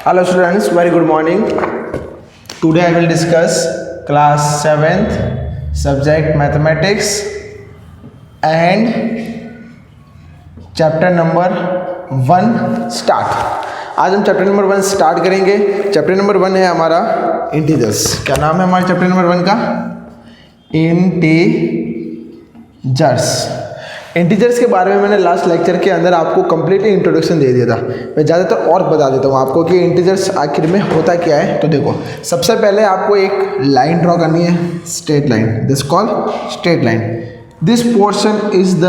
Hello students, very good morning. Today I will discuss class 7th subject mathematics and chapter number 1 start. आज हम chapter number 1 start करेंगे. Chapter number 1 है हमारा integers. क्या नाम है हमारे चैप्टर नंबर 1 का? इंटीजर्स के बारे में मैंने लास्ट लेक्चर के अंदर आपको कंप्लीटली इंट्रोडक्शन दे दिया था. मैं ज़्यादातर और बता देता हूँ आपको कि इंटीजर्स आखिर में होता क्या है. तो देखो, सबसे पहले आपको एक लाइन ड्रॉ करनी है, straight line. This called straight line. This portion is the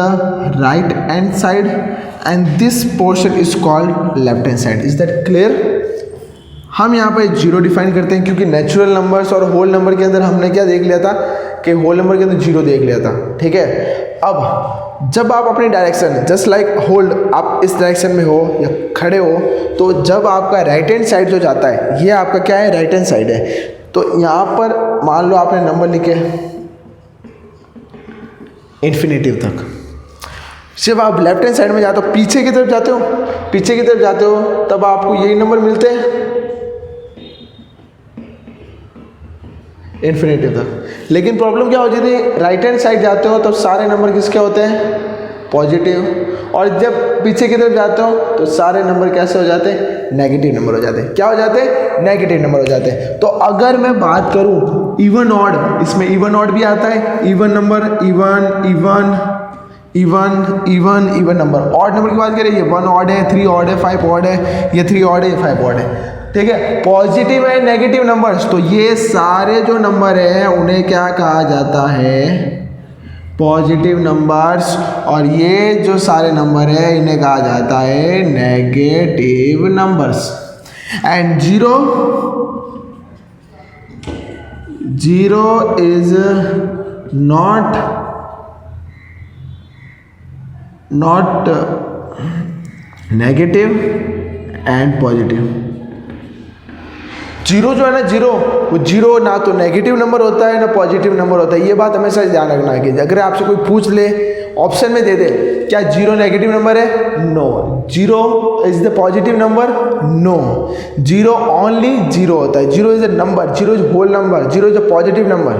right hand side and this portion is called left hand side. Is that clear? हम यहाँ पर जीरो डिफाइन करते हैं क्योंकि नेचुरल नंबर्स और होल नंबर के अंदर हमने क्या देख लिया था कि होल नंबर के अंदर जीरो देख लिया था. ठीक है. अब जब आप अपनी डायरेक्शन जस्ट लाइक होल्ड, आप इस डायरेक्शन में हो या खड़े हो, तो जब आपका राइट हैंड साइड जो जाता है, ये आपका क्या है? राइट हैंड साइड है. तो यहाँ पर मान लो आपने नंबर लिखे इन्फिनिटिव तक. जब आप लेफ्ट हैंड साइड में जाते हो, पीछे की तरफ जाते हो, तब आपको यही नंबर मिलते हैं इन्फिनिटिव तक. लेकिन प्रॉब्लम क्या हो जाती है? राइट हैंड साइड जाते हो तब सारे नंबर किसके होते हैं? पॉजिटिव. और जब पीछे की तरफ जाते हो तो सारे नंबर कैसे हो जाते हैं? नेगेटिव नंबर हो जाते हैं. क्या हो जाते हैं? नेगेटिव नंबर हो जाते हैं. तो अगर मैं बात करूं इवन ऑड, इसमें इवन ऑड भी आता है. Even number, even number. Odd number की बात करें, ये 1 ऑड है, 3 ऑड है, 5 ऑड है, ये 3 ऑड है, ये 5 ऑड है. ठीक है. पॉजिटिव एंड नेगेटिव नंबर्स, तो ये सारे जो नंबर हैं उन्हें क्या कहा जाता है? Positive numbers. और ये जो सारे नंबर है इन्हें कहा जाता है negative numbers. And zero is not negative and positive. Zero जो है ना, वो जीरो ना तो नेगेटिव नंबर होता है ना पॉजिटिव नंबर होता है. ये बात हमेशा ध्यान रखना है कि अगर आपसे कोई पूछ ले, ऑप्शन में दे दे क्या जीरो नेगेटिव नंबर है? No. Zero is the positive number? No. Zero only zero होता है. Zero is a number, zero is whole number, zero is a positive number.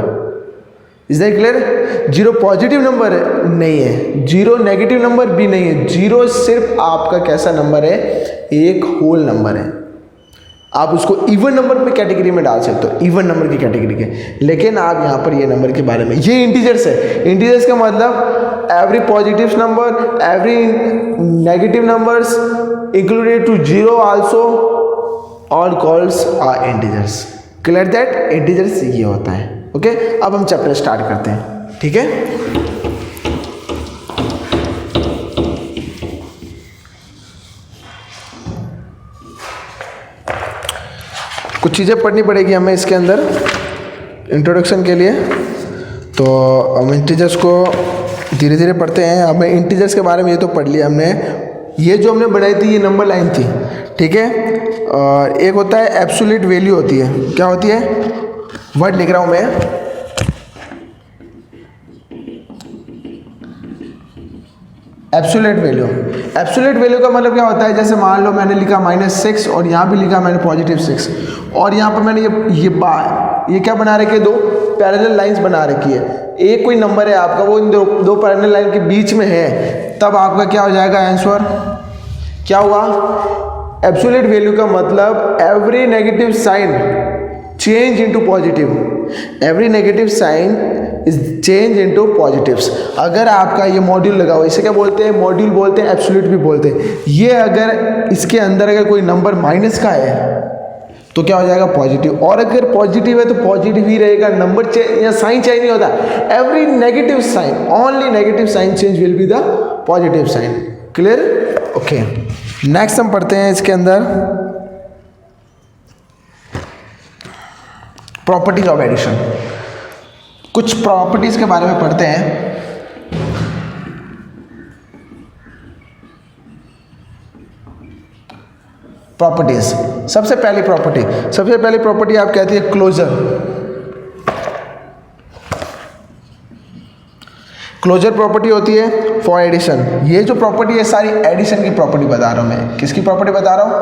Is that clear? Zero positive number नहीं है, zero negative number भी नहीं है. Zero सिर्फ आपका कैसा नंबर है? एक होल नंबर है. आप उसको इवन नंबर में कैटेगरी में डाल सकते हो, इवन नंबर की कैटेगरी के. लेकिन आप यहाँ पर ये नंबर के बारे में, ये इंटीजर्स है. इंटीजर्स का मतलब every positive number, every negative numbers included to zero also, all calls are integers. Clear that? Integers ये होता है. ओके. अब हम चैप्टर स्टार्ट करते हैं. ठीक है. कुछ चीज़ें पढ़नी पड़ेगी हमें इसके अंदर इंट्रोडक्शन के लिए. तो हम इंटीजर्स को धीरे धीरे पढ़ते हैं. हमें इंटीजर्स के बारे में ये तो पढ़ लिया हमने. ये जो हमने बनाई थी ये नंबर लाइन थी. ठीक है. और एक होता है एब्सोल्यूट वैल्यू होती है. क्या होती है? वर्ड लिख रहा हूँ मैं. Absolute value. एब्सोल्यूट वैल्यू का मतलब क्या होता है? जैसे मान लो मैंने लिखा -6 और यहाँ भी लिखा मैंने +6 और यहाँ पर मैंने ये क्या बना रखी है? दो पैरेलल लाइंस बना रखी है. एक कोई नंबर है आपका, वो इन दो पैरेलल लाइन के बीच में है, तब आपका क्या हो जाएगा आंसर? क्या हुआ? एब्सोल्यूट वैल्यू का मतलब every negative sign change into positive. Every negative sign is change into positives. अगर आपका ये मॉड्यूल लगा हुआ, इसे क्या बोलते हैं? मॉड्यूल बोलते हैं, एब्सोल्यूट भी बोलते हैं. ये अगर इसके अंदर अगर कोई नंबर माइनस का है तो क्या हो जाएगा? पॉजिटिव. और अगर पॉजिटिव है तो पॉजिटिव ही रहेगा. नंबर चेंज या साइन चेंज नहीं होता. Every negative sign, only negative sign change will be the positive sign. Clear? Okay. Next हम पढ़ते हैं इसके अंदर प्रॉपर्टीज ऑफ एडिशन. कुछ प्रॉपर्टीज के बारे में पढ़ते हैं. प्रॉपर्टीज. सबसे पहली प्रॉपर्टी आप कहती है क्लोजर. क्लोजर प्रॉपर्टी होती है फॉर एडिशन. ये जो प्रॉपर्टी है सारी एडिशन की प्रॉपर्टी बता रहा हूँ मैं. किसकी प्रॉपर्टी बता रहा हूँ?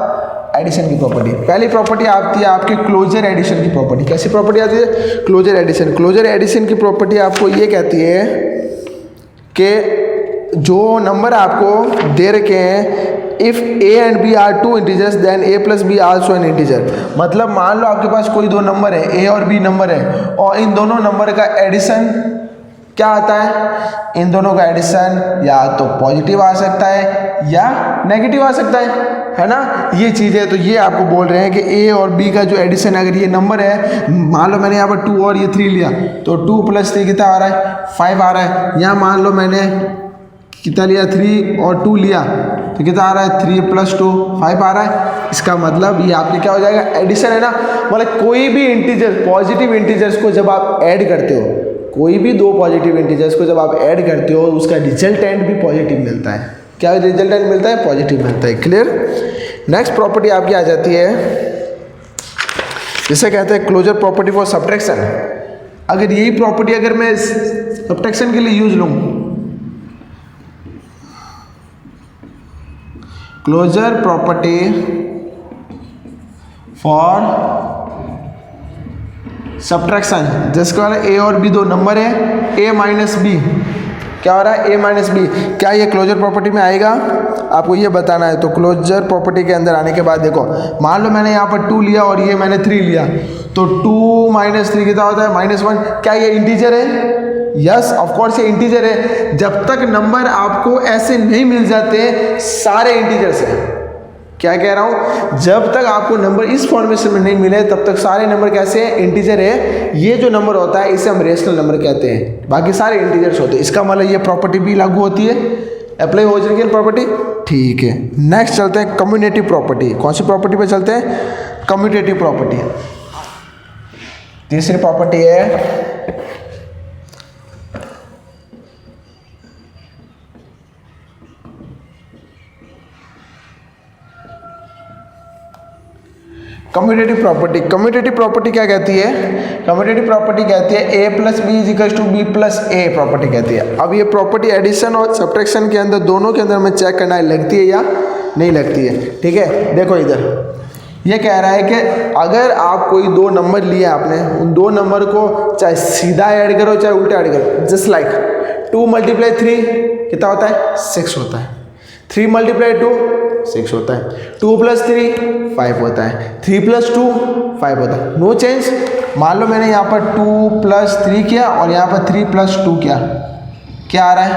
एडिशन की प्रॉपर्टी। पहली प्रॉपर्टी आती है आपकी क्लोजर एडिशन की प्रॉपर्टी। कैसी प्रॉपर्टी आती है? Closure addition. क्लोजर एडिशन की प्रॉपर्टी आपको ये कहती है कि जो नंबर आपको दे रखे हैं, if a and b are two integers then a plus B also an integer. मतलब मान लो आपके पास कोई दो नंबर है, a और b नंबर है, और इन दोनों नंबर का एडिशन क्या आता है? इन दोनों का एडिशन या तो पॉजिटिव आ सकता है या नेगेटिव आ सकता है ना? ये चीज़ है। तो ये आपको बोल रहे हैं कि a और b का जो एडिशन, अगर ये नंबर है, मान लो मैंने यहाँ पर 2 और ये 3 लिया, तो 2 प्लस 3 कितना आ रहा है? 5 आ रहा है। यहाँ मान लो मैंने कितना लिया? 3 और 2 लिया, तो कितना आ रहा है? 3 प्लस 2 5 आ रहा है। इसका मतलब ये आपके क्या हो जाएगा? एडिशन है ना। मतलब कोई भी इंटीजर, पॉजिटिव इंटीजर्स को जब आप ऐड करते हो, कोई भी दो पॉजिटिव इंटीजर्स को जब आप ऐड करते हो, उसका रिजल्टेंट भी पॉजिटिव मिलता है। क्या रिजल्टेंट मिलता है? पॉजिटिव मिलता है। क्लियर? नेक्स्ट प्रॉपर्टी आपकी आ जाती है, जिसे कहते हैं क्लोजर प्रॉपर्टी फॉर सब्ट्रैक्शन। अगर यही प्रॉपर्टी अगर मैं सब्ट्रैक्शन के लिए यूज लूँ, क्लोजर प्रॉपर्टी फॉर सब्ट्रैक्शन, जिसका ए और बी दो नंबर है, ए माइनस बी, क्या हो रहा है? ए माइनस बी। क्या ये क्लोजर प्रॉपर्टी में आएगा? आपको ये बताना है। तो क्लोजर प्रॉपर्टी के अंदर आने के बाद देखो, मान लो मैंने यहाँ पर 2 लिया और ये मैंने 3 लिया, तो 2 माइनस 3 कितना होता है? -1। क्या ये इंटीजर है? यस, ऑफ कोर्स ये इंटीजर है। जब तक नंबर आपको ऐसे नहीं मिल जाते सारे इंटीजर से, क्या कह रहा हूँ, जब तक आपको नंबर इस फॉर्मेशन में नहीं मिले तब तक सारे नंबर कैसे हैं? इंटीजर है। ये जो नंबर होता है इसे हम रेशनल नंबर कहते हैं, बाकी सारे इंटीजर्स होते हैं। इसका मतलब ये प्रॉपर्टी भी लागू होती है, अप्लाई हो जाएगी प्रॉपर्टी। ठीक है, नेक्स्ट चलते हैं कम्यूटेटिव प्रॉपर्टी। कौन सी प्रॉपर्टी पे चलते हैं? Commutative property. तीसरी प्रॉपर्टी है कम्यूटेटिव प्रॉपर्टी। कम्यूटेटिव प्रॉपर्टी क्या कहती है? कम्यूटेटिव प्रॉपर्टी कहती है a plus B is equal to B plus A property कहती है। अब ये प्रॉपर्टी एडिशन और सब्ट्रैक्शन के अंदर, दोनों के अंदर में चेक करना है लगती है या नहीं लगती है। ठीक है, देखो इधर ये कह रहा है कि अगर आप कोई दो नंबर लिए आपने, उन दो नंबर को चाहे सीधा ऐड करो चाहे उल्टा ऐड करो, जस्ट लाइक 2 × 3 कितना होता है? 6 होता है। 3 × 2 6 होता है। 2 + 3 5 होता है। 3 + 2 5 होता है। No change. मान लो मैंने यहाँ पर 2 + 3 किया और यहाँ पर 3 + 2 किया, क्या आ रहा है?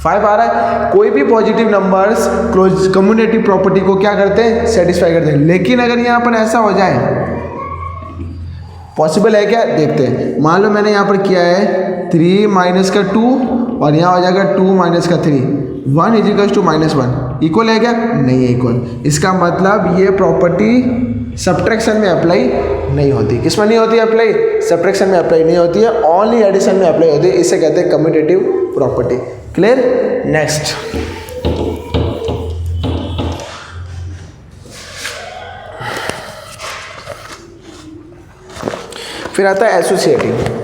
5 आ रहा है। कोई भी positive numbers close commutative property को क्या करते हैं? सेटिस्फाई करते हैं। लेकिन अगर यहाँ पर ऐसा हो जाए, पॉसिबल है क्या? देखते हैं। मान लो मैंने यहाँ पर किया है 3 - 2 और यहाँ हो जाएगा 2 - 3, 1 = -1। इक्वल है क्या? नहीं है इक्वल। इसका मतलब ये प्रॉपर्टी सब्ट्रैक्शन में अप्लाई नहीं होती। किस में नहीं होती अप्लाई? सब्ट्रैक्शन में अप्लाई नहीं होती है, ओनली एडिशन में अप्लाई होती है। इसे कहते हैं कम्यूटेटिव प्रॉपर्टी। क्लियर? नेक्स्ट फिर आता है एसोसिएटिव।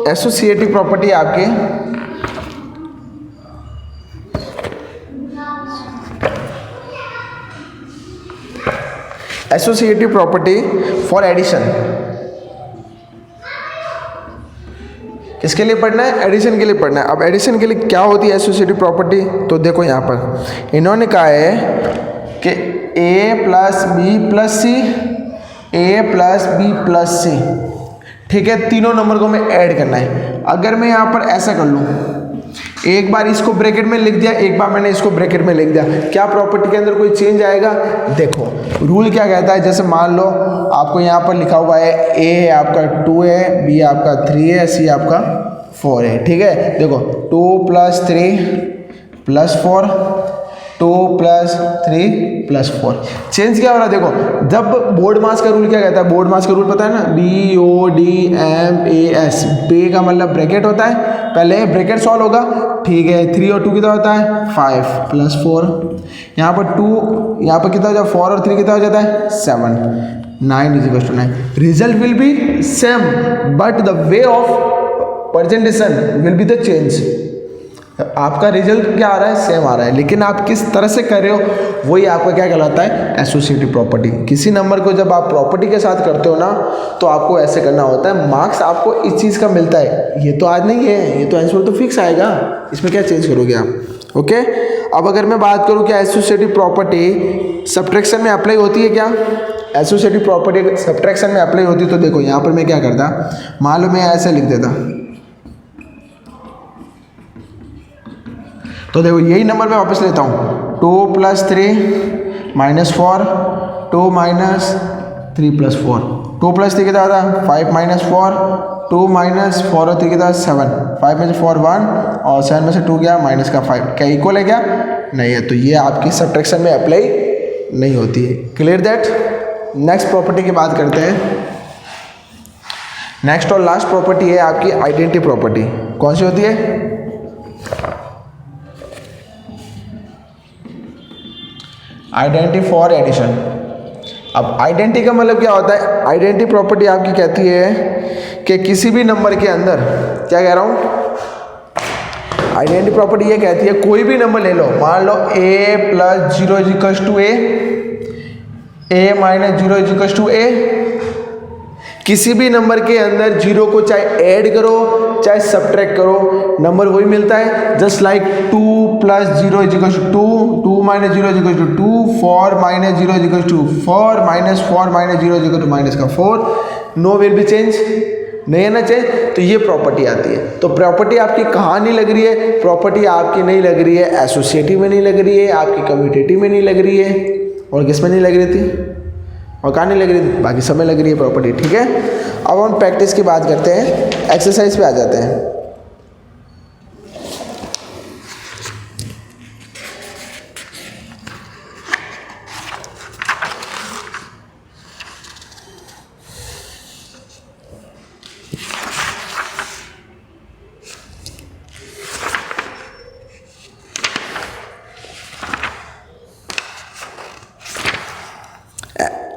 एसोसिएटिव प्रॉपर्टी आपके एसोसिएटिव प्रॉपर्टी फॉर एडिशन। किसके लिए पढ़ना है? एडिशन के लिए पढ़ना है। अब एडिशन के लिए क्या होती है एसोसिएटिव प्रॉपर्टी? तो देखो यहाँ पर इन्होंने कहा है कि a + b + c, a + b + c, ठीक है, तीनों नंबर को मैं ऐड करना है। अगर मैं यहाँ पर ऐसा कर लूँ, एक बार इसको ब्रैकेट में लिख दिया, एक बार मैंने इसको ब्रैकेट में लिख दिया, क्या प्रॉपर्टी के अंदर कोई चेंज आएगा? देखो रूल क्या कहता है, जैसे मान लो आपको यहाँ पर लिखा हुआ है a आपका 2 है, b आपका 3 है, c आपका 4 है। ठीक है, देखो 2 + 3 + 4, 2 + 3 + 4। चेंज क्या हो रहा है? देखो जब बोर्ड मास का रूल क्या कहता है? बोर्ड मास का रूल पता है ना? BODMAS। बे का मतलब ब्रैकेट होता है, पहले ब्रैकेट सॉल्व होगा। ठीक है, 3 और 2 कितना होता है? 5 + 4, यहाँ पर 2, यहाँ पर कितना हो जाता है? 4 और 3 कितना हो जाता है? 7, 9 = 9। Result will be same but the way of presentation will be the change. आपका रिजल्ट क्या आ रहा है, सेम आ रहा है, लेकिन आप किस तरह से कर रहे हो वही आपका क्या कहलाता है, एसोसिएटिव प्रॉपर्टी। किसी नंबर को जब आप प्रॉपर्टी के साथ करते हो ना तो आपको ऐसे करना होता है, मार्क्स आपको इस चीज़ का मिलता है, ये तो आज नहीं है, ये तो आंसर तो फिक्स आएगा, इसमें क्या चेंज करोगे आप। ओके, अब अगर मैं बात करूँ क्या एसोसिएटिव प्रॉपर्टी सब्ट्रैक्शन में अप्लाई होती है क्या, एसोसिएटिव प्रॉपर्टी सब्ट्रैक्शन में अप्लाई होती है, तो देखो यहाँ पर मैं क्या करता, मान लो मैं ऐसे लिख देता, तो देखो यही नंबर मैं वापस लेता हूँ, 2 + 3 - 4, 2 - 3 + 4, 2 + 3 कितना आता है 5 - 4, 2 - 4 और 3 कितना 7, 5 में से 4 1 और 7 में से 2 क्या माइनस का 5, क्या इक्वल है क्या, नहीं है, तो ये आपकी सब्ट्रैक्शन में अप्लाई नहीं होती है। Clear that. नेक्स्ट प्रॉपर्टी की बात करते हैं। नेक्स्ट और लास्ट प्रॉपर्टी है आपकी आइडेंटिटी प्रॉपर्टी। कौन सी होती है, आइडेंटिटी फॉर एडिशन। अब आइडेंटिटी का मतलब क्या होता है, आइडेंटिटी प्रॉपर्टी आपकी कहती है कि किसी भी नंबर के अंदर, क्या कह रहा हूँ, आइडेंटिटी प्रॉपर्टी ये कहती है कोई भी नंबर ले लो, मान लो a + 0 = a, a - 0 = a, किसी भी नंबर के अंदर जीरो को चाहे ऐड करो चाहे सब्ट्रैक्ट करो, नंबर वही मिलता है। Just like 2 + 0 = 2, 2 - 0 = 2, 4 - 0 = 4, -4 - 0 = -4, no will be change, नहीं है ना चेंज, तो ये प्रॉपर्टी आती है। तो प्रॉपर्टी आपकी कहाँ नहीं लग रही है, प्रॉपर्टी आपकी नहीं लग रही है एसोसिएटिव में नहीं लग रही है, आपकी कम्यूटेटिव में नहीं लग रही है, और किस में नहीं लग रही थी, और कहाँ नहीं लग रही थी, बाकी सब में लग रही है प्रॉपर्टी। ठीक है, अब हम प्रैक्टिस की बात करते हैं, एक्सरसाइज पे आ जाते हैं।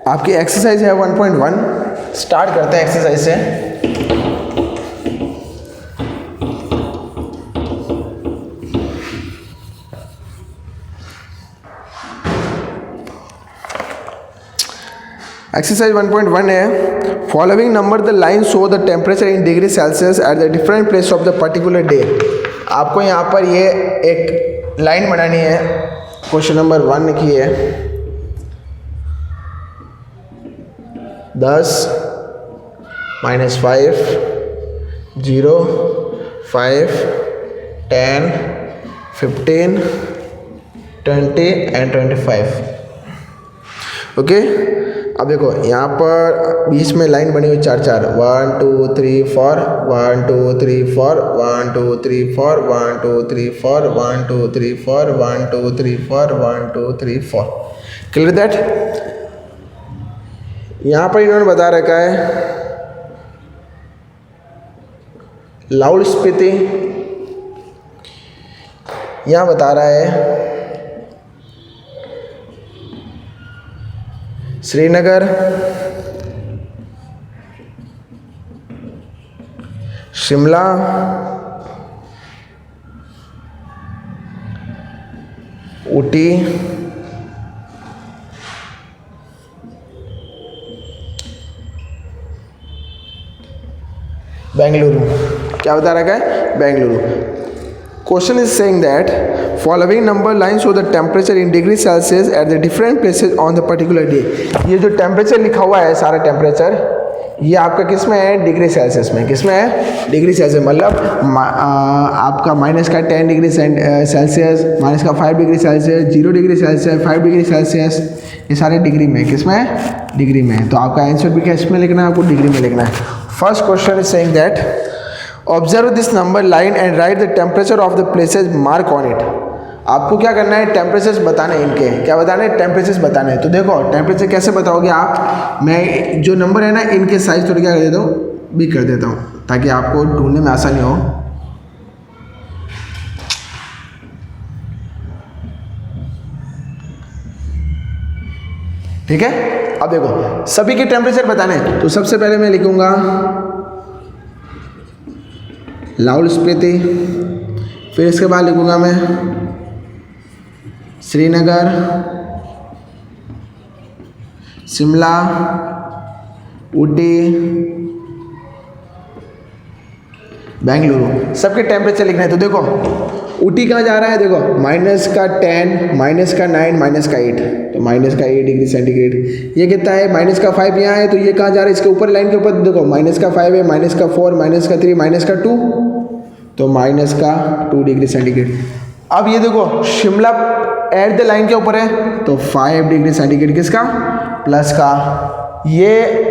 आपकी एक्सरसाइज है 1.1। स्टार्ट करते हैं एक्सरसाइज से। एक्सरसाइज 1.1 है, following number the line show the temperature in degree Celsius at the different place of the particular day. आपको यहाँ पर ये एक लाइन बनानी है, क्वेश्चन नंबर 1 की है, 10 - 5 0 5 10 15 20 एंड 25। ओके, अब देखो यहाँ पर बीच में लाइन बनी हुई 4 4, 1 2 3 4, 1 2 3 4, 1 2 3 4, 1 2 3 4, 1 2 3 4, 1 2 3 4, 1 2 3 4। Clear that. यहाँ पर इन्होंने बता रखा है लाउड स्पीति, यहाँ बता रहा है श्रीनगर, शिमला, ऊटी, बेंगलुरु। क्या बता रखा है, Bengaluru. Question is saying that following number line show the temperature in degree Celsius at the different places on the particular day. ये जो टेम्परेचर लिखा हुआ है सारा टेम्परेचर, ये आपका किस में है, डिग्री सेल्सियस में। किस में है, डिग्री सेल्सियस, मतलब आपका -10 degree Celsius, -5 degree Celsius, 0 degree Celsius, 5 degree Celsius, ये सारे डिग्री में। किस में है, डिग्री में। तो आपका आंसर भी किस में लिखना है, आपको डिग्री में लिखना है। First question is saying that observe this number line and right the temperature of the places mark on it. आपको क्या करना है, टेम्परेचर्स बताने हैं इनके। क्या बताने हैं, टेम्परेचर्स बताने हैं। तो देखो टेम्परेचर कैसे बताओगे आप, मैं जो नंबर है ना इनके साइज थोड़ी क्या कर देता हूँ, बिग कर देता हूँ ताकि आपको ढूंढने में आसानी हो। ठीक है, अब देखो सभी के टेम्परेचर बताने हैं, तो सबसे पहले मैं लिखूंगा लाहौल स्पीति, फिर इसके बाद लिखूँगा मैं श्रीनगर, शिमला, ऊटी, बेंगलुरु, सबके टेम्परेचर लिखना है। तो देखो ऊटी कहाँ जा रहा है, देखो -10, -9, -8, तो -8 डिग्री सेंटीग्रेड। ये कितना है, -5 यहाँ है, तो ये कहाँ जा रहा है, इसके ऊपर लाइन के ऊपर देखो -5 है, -4, -3, -2, तो -2 डिग्री सेंटीग्रेड। अब ये देखो शिमला एट द लाइन के ऊपर है, तो 5 डिग्री सेंटीग्रेड किसका, प्लस का। ये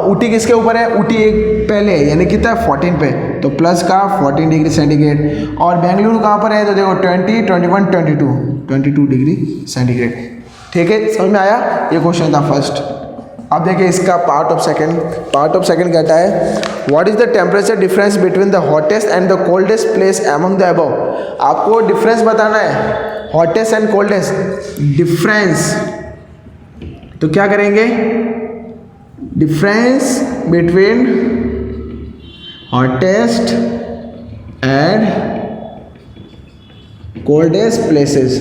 ऊटी किसके ऊपर है, ऊटी एक पहले है, यानी कितना है 14 पे, तो प्लस का 14 डिग्री सेंटीग्रेड। और बेंगलुरु कहाँ पर है, तो देखो 20, 21, 22 डिग्री सेंटीग्रेड। ठीक है, समझ में आया, ये क्वेश्चन था फर्स्ट। अब देखिए इसका पार्ट ऑफ सेकंड कहता है what is the temperature difference between the hottest and the coldest place among the above. आपको डिफरेंस बताना है, हॉटेस्ट एंड कोल्डेस्ट डिफरेंस। तो क्या करेंगे, difference between hottest and coldest places.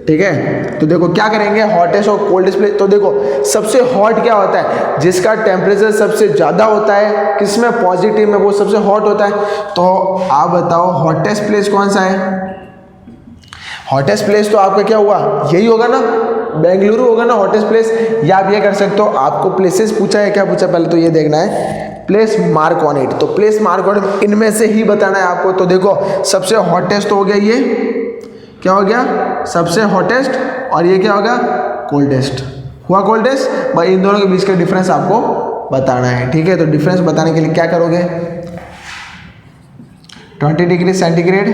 ठीक है, तो देखो क्या करेंगे, हॉटेस्ट और कोल्डेस्ट प्लेस। तो देखो सबसे हॉट क्या होता है, जिसका टेम्परेचर सबसे ज़्यादा होता है, किसमें, पॉजिटिव में, वो सबसे हॉट होता है। तो आप बताओ हॉटेस्ट प्लेस कौन सा है, हॉटेस्ट प्लेस तो आपका क्या हुआ, यही होगा ना, बेंगलुरु होगा ना हॉटेस्ट प्लेस। या आप ये कर सकते हो, आपको प्लेसेस पूछा है, क्या पूछा पहले तो ये देखना है, प्लेस मार्क ऑन इट। तो प्लेस मार्क ऑन इट, इनमें से ही बताना है आपको। तो देखो सबसे हॉटेस्ट हो गया, ये क्या हो गया, सबसे हॉटेस्ट, और ये क्या होगा, कोल्डेस्ट हुआ, कोल्डेस्ट। भाई इन दोनों के बीच का डिफरेंस आपको बताना है। ठीक है, तो डिफरेंस बताने के लिए क्या करोगे, 20 डिग्री सेंटीग्रेड।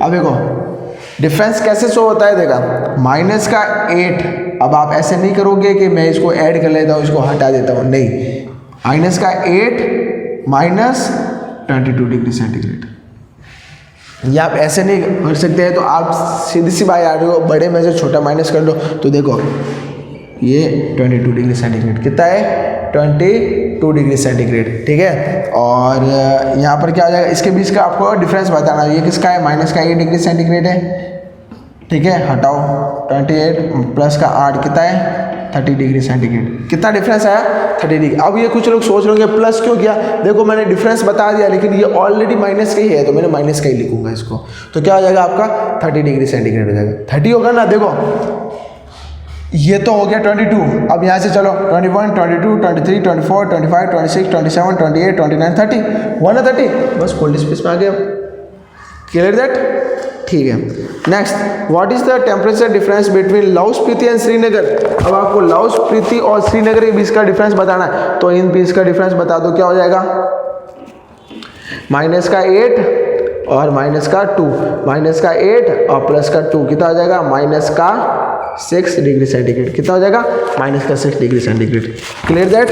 अब देखो डिफरेंस कैसे शो होता है, देखा -8। अब आप ऐसे नहीं करोगे कि मैं इसको ऐड कर लेता हूँ, इसको हटा देता हूँ, नहीं, -8 -22 डिग्री सेंटीग्रेड। ये आप ऐसे नहीं कर सकते हैं, तो आप सीधी सी बात आ रही हो, बड़े में से छोटा माइनस कर दो। तो देखो ये 22 डिग्री सेंटीग्रेड कितना है, 22 डिग्री सेंटीग्रेड। ठीक है, और यहाँ पर क्या हो जाएगा, इसके बीच का आपको डिफरेंस बताना है। ये किसका है, -8 डिग्री सेंटीग्रेड है। ठीक है, हटाओ 28 प्लस का 8 कितना है, 30 डिग्री सेंटीग्रेड। कितना डिफरेंस आया, 30 डिग्री। अब ये कुछ लोग सोच रहे होंगे प्लस क्यों किया, देखो मैंने डिफरेंस बता दिया, लेकिन ये ऑलरेडी माइनस का ही है, तो मैंने माइनस का ही लिखूंगा इसको। तो क्या हो जाएगा आपका, 30 डिग्री सेंटीग्रेड हो जाएगा। 30 होगा ना, देखो ये तो हो गया 22। अब यहाँ से चलो 21, 22, 23, 24, 25, 26, 27, 28, 29, 30 हुआ ना 30, बस कोल्ड स्पेस में आ गया। क्लियर दैट, ठीक है। Next, what is the temperature difference between Lahaul Spiti and Srinagar. अब आपको लाहौल स्पीति और श्रीनगर के बीच का डिफरेंस बताना है, तो इन बीच का डिफरेंस बता दो, क्या हो जाएगा, -8 और -2, -8 और +2 कितना हो जाएगा, -6 डिग्री सेंटीग्रेड। कितना हो जाएगा, -6 डिग्री सेंटीग्रेड। Clear that.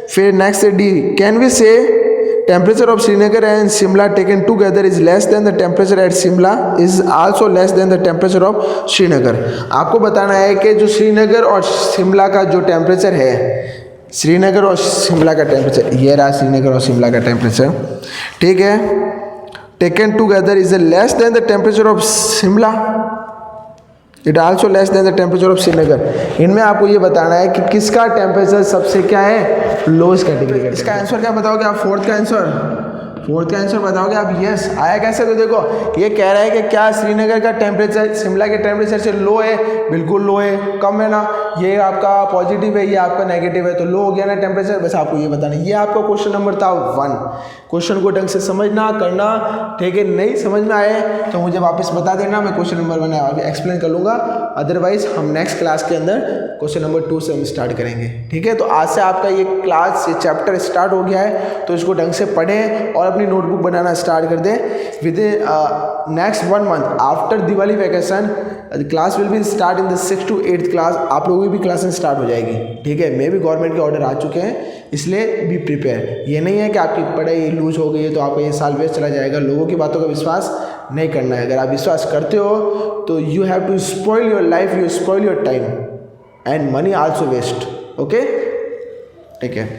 फिर नेक्स्ट डी, कैन वी से temperature of Srinagar and Shimla taken together is less than the temperature at Shimla is also less than the temperature of Srinagar। आपको बताना है कि जो श्रीनगर और शिमला का जो टेम्परेचर है, श्रीनगर और शिमला का टेम्परेचर, ये रहा श्रीनगर और शिमला का टेम्परेचर, ठीक है, taken together is less than the temperature of Shimla, it also less than the temperature of Srinagar. इनमें आपको ये बताना है कि किसका टेम्परेचर सबसे क्या है, लोएस्ट कैटेगरी का। इसका आंसर क्या बताओगे आप, फोर्थ का आंसर बताओगे आप, यस। आया कैसे, तो देखो ये कह रहा है कि क्या श्रीनगर का टेम्परेचर शिमला के टेम्परेचर से लो है, बिल्कुल लो है, कम है ना, ये आपका पॉजिटिव है, ये आपका नेगेटिव है, तो लो हो गया ना टेम्परेचर, बस आपको ये बताना है। ये आपका क्वेश्चन नंबर था 1। क्वेश्चन को ढंग से समझना करना, ठीक है, नहीं समझ में आए तो मुझे वापस बता देना, मैं क्वेश्चन नंबर 1 एक्सप्लेन कर लूँगा। अदरवाइज हम नेक्स्ट क्लास के अंदर क्वेश्चन नंबर 2 से हम स्टार्ट करेंगे। ठीक है, तो आज से आपका ये क्लास, ये चैप्टर स्टार्ट हो गया है, तो इसको ढंग से पढ़ें और अपनी नोटबुक बनाना स्टार्ट कर दें। With next 1 month after Diwali vacation class will be start in the 6th to 8th class. आप लोगों की भी क्लासेस स्टार्ट हो जाएगी। ठीक है, मे भी गवर्नमेंट के ऑर्डर आ चुके हैं, इसलिए बी प्रिपेयर। ये नहीं है कि आपकी पढ़ाई लूज हो गई है तो आपका ये साल वेस्ट चला जाएगा। लोगों की बातों का विश्वास नहीं करना है। अगर आप विश्वास करते हो तो you have to spoil your life, you spoil your time and money also waste. Okay, ठीक है।